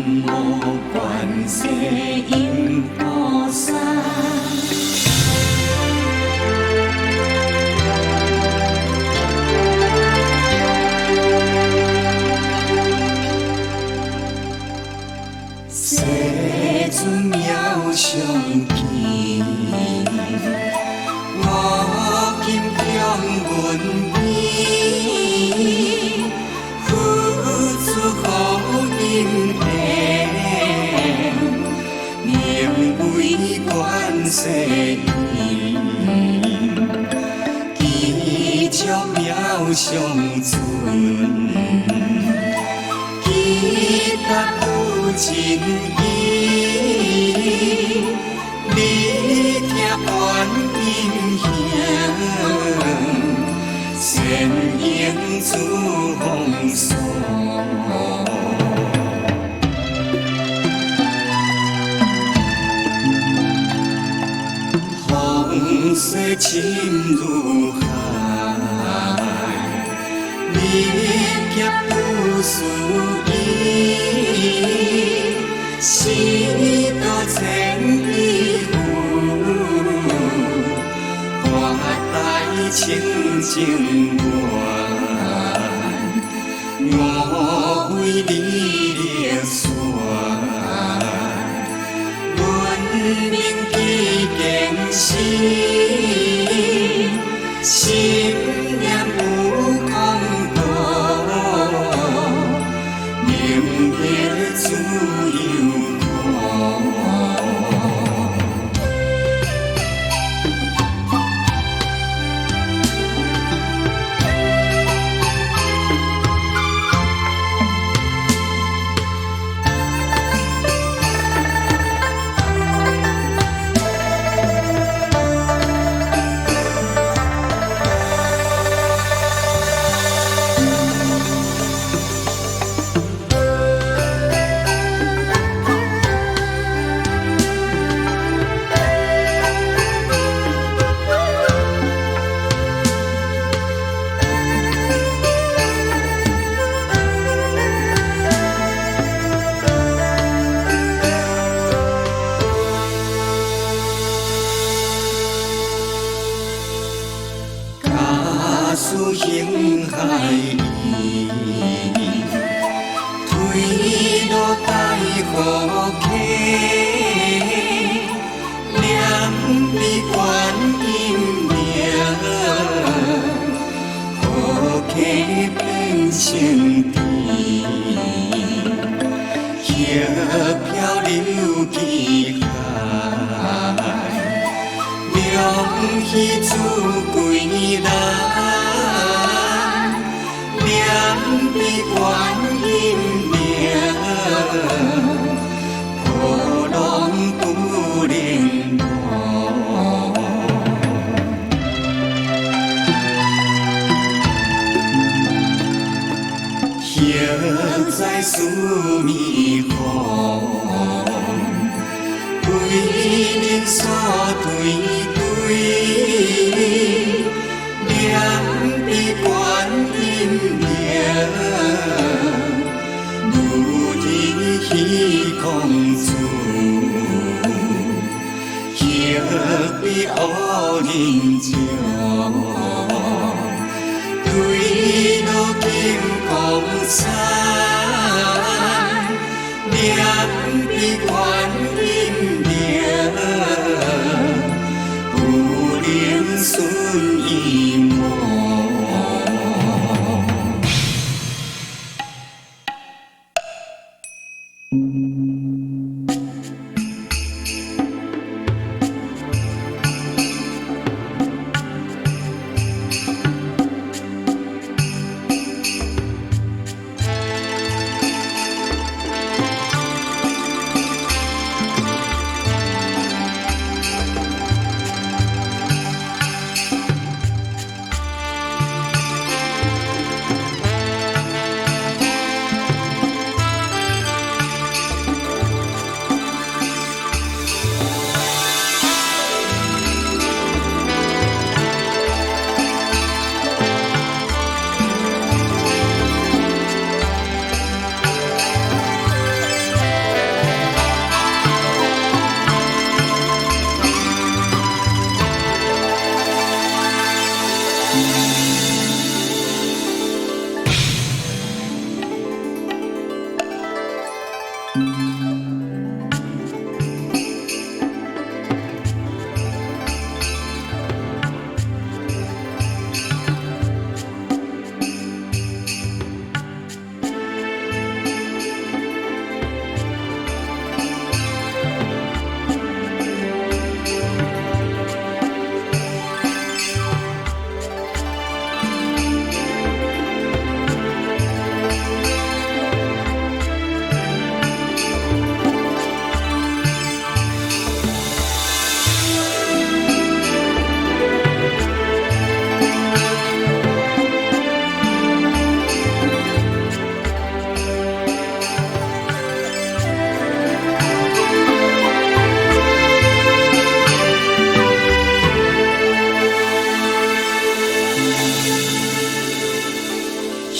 无观世音菩萨。世尊妙相见，我今向闻天，付出好因缘，名为观世音，祈求妙相存。祈达有情意，你听观音响，善应诸风霜。风水深如海，历劫不输伊，世道千里路，我待清净愿，我为你力选，论命基见心，心念有空道，明月自有事形海意，推落大河溪，念你观音名，河溪变成池，叶飘流几海，两鱼自归来。念你观音名，波浪不连波。现在宿迷风，为人所对对。念你观音名，如日虚空处，却比恶人少。对落金光灿，念你观音名，不能顺意梦。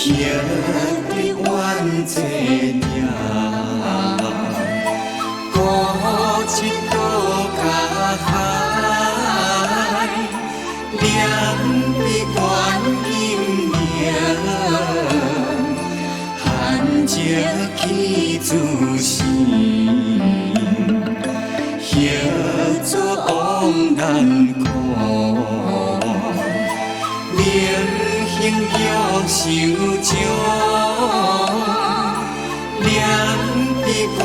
夜的晚这夜，孤一个甲海，念的观音名，含情起自心，协助往难苦。明欲受咒，念的观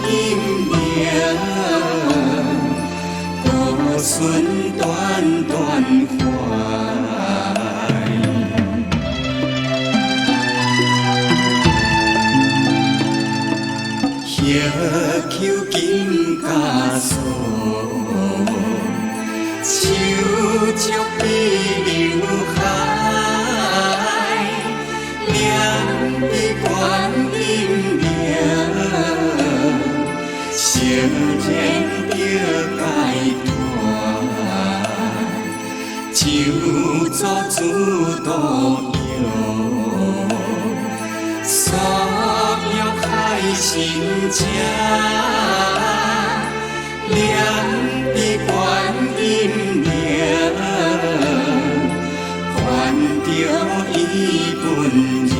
音名，孤孙断断怀，夜求金家锁，手足比流海。念的观音名，诚然着解脱，救助主导有，所有海心者，念的观音名，还着伊本人。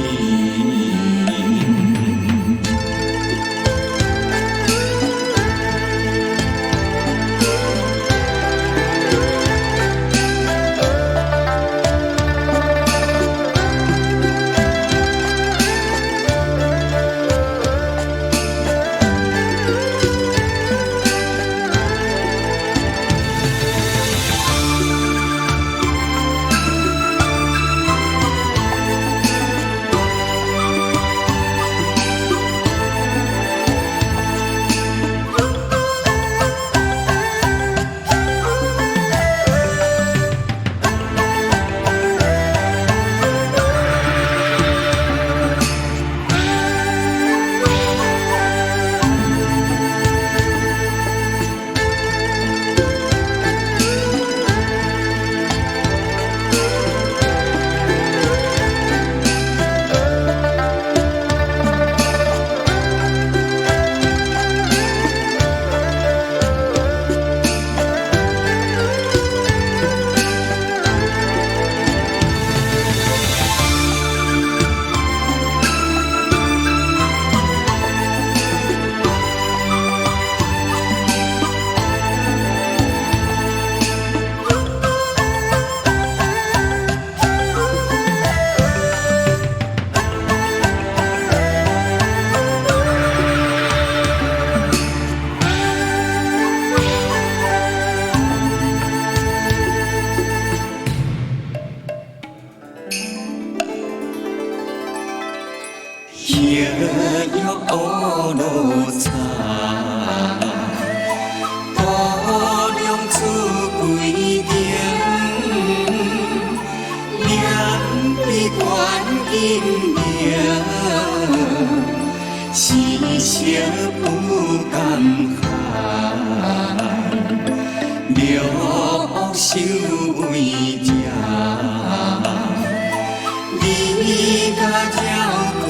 夜欲乌罗茶，高粱出归田，念的观音名，是色不甘寒，妙修为者，你甲了个。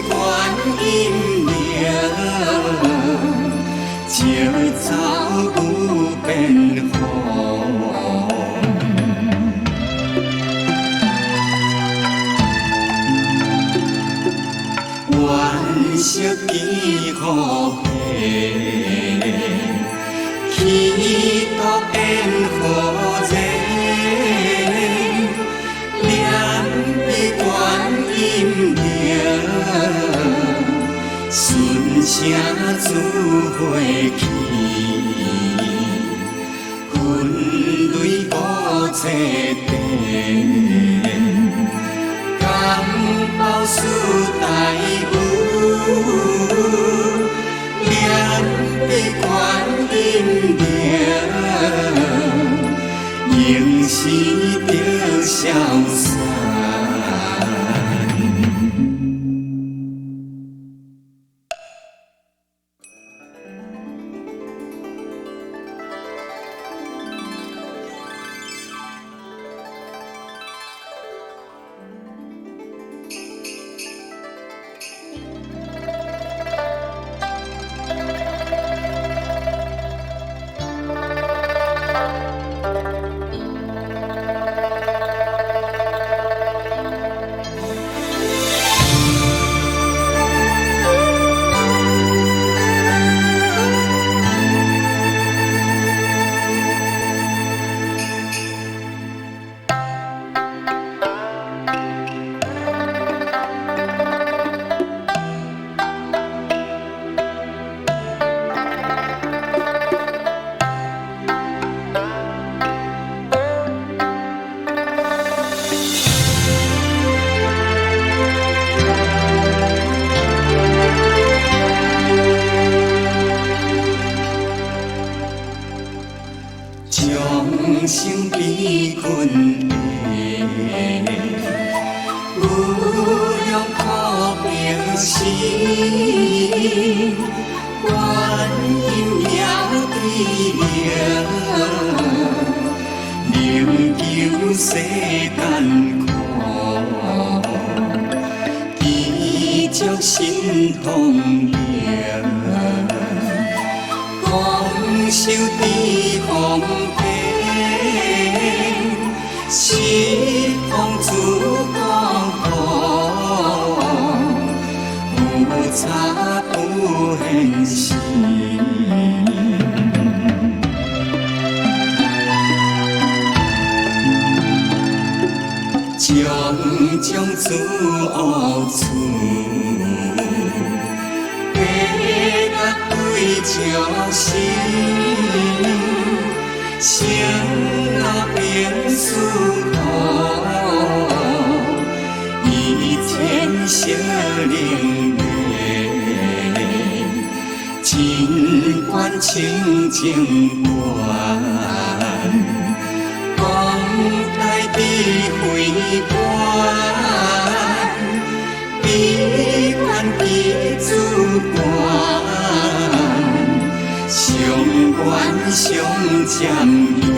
观音名，朝早有变化。惜几乎黑，去独缘何人？念悲观音灵，顺声自回去，分泪无切电。甘报事大有，念悲观音灵，应是着消散。众生悲困的，无量苦病死，观音遥地灵，能救世间苦，祈祝心痛灵，广受地方。是风主公公，无差不现时，种自恶处，白甲对照心。生老病死苦，以天小灵灵，尽管清净观，讲大智慧观，悲观悲主观。上观上占用。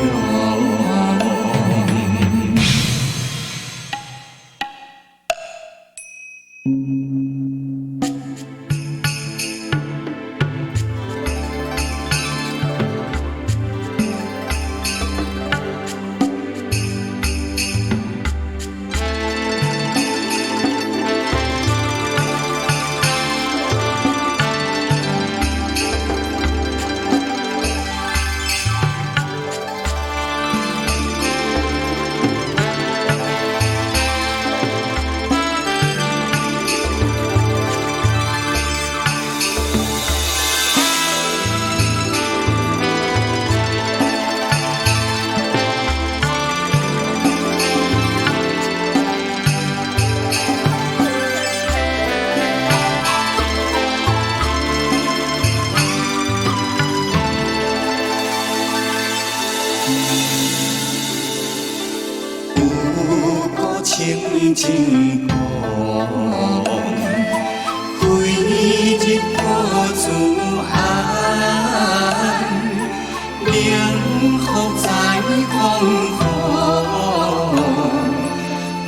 清净光，归日破自安，灵福在风河，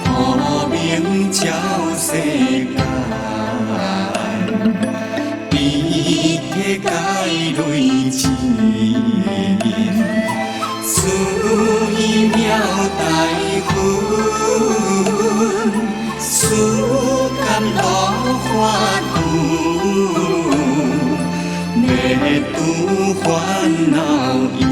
破明照世间，悲体解累钱。此一妙大分，此甘落法分。灭度烦恼业。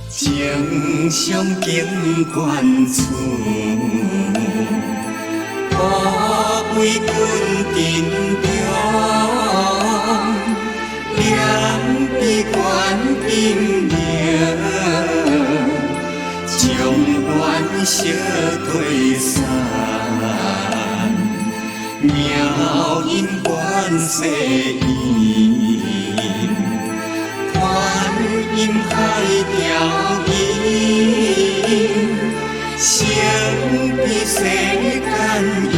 情上经关处，保卫军阵中，念悲观兵名，将元宵退散，妙音观世音。因海调音，成比世间音，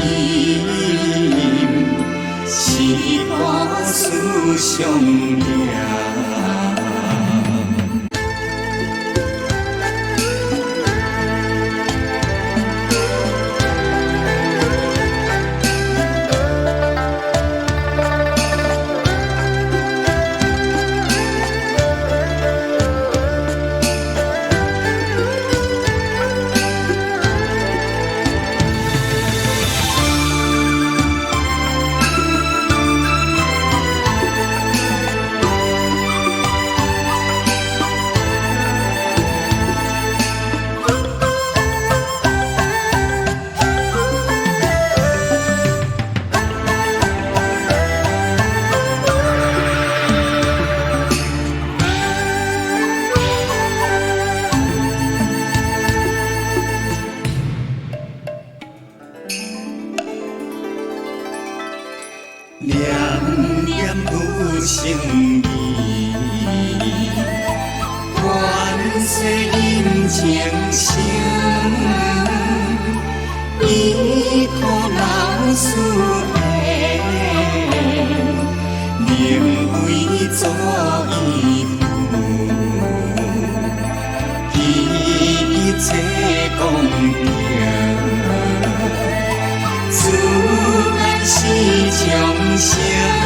是故事上命。念念有诚意，愿世因情深，依靠老师的，宁为做义父，一切公平。是将生。